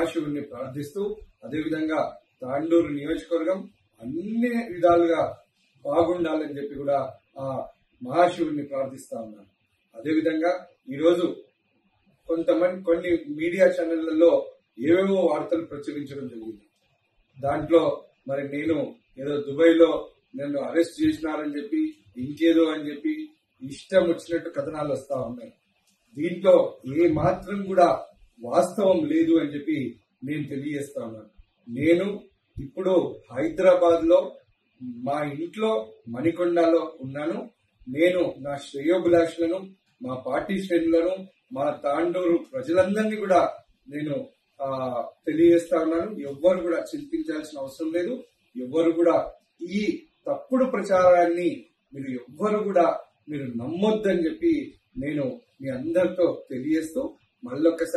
మహాశివుణ్ణి ప్రార్థిస్తూ అదేవిధంగా తాండూరు నియోజకవర్గం అన్ని విధాలుగా బాగుండాలని చెప్పి కూడా ఆ మహాశివుణ్ణి ప్రార్థిస్తా ఉన్నాను. అదేవిధంగా ఈరోజు కొన్ని మీడియా ఛానళ్లలో ఏవేవో వార్తలు ప్రచురించడం జరిగింది. దాంట్లో మరి నేను ఏదో దుబాయ్లో నన్ను అరెస్ట్ చేసినారని చెప్పి ఇంకేదో అని చెప్పి ఇష్టం వచ్చినట్టు కథనాలు వస్తా ఉన్నాయి. దీంట్లో ఏ మాత్రం కూడా వాస్తవం లేదు అని చెప్పి నేను తెలియజేస్తా ఉన్నాను. నేను ఇప్పుడు హైదరాబాద్ లో మా ఇంట్లో మణికొండలో ఉన్నాను. నేను నా శ్రేయోభిలాషులను, మా పార్టీ శ్రేణులను, మా తాండూరు ప్రజలందరినీ కూడా నేను తెలియజేస్తా ఉన్నాను. ఎవ్వరు కూడా చింతించాల్సిన అవసరం లేదు. ఎవ్వరు కూడా ఈ తప్పుడు ప్రచారాన్ని మీరు నమ్మొద్దని చెప్పి నేను మీ అందరితో తెలియజేస్తూ మళ్ళొక్కసారి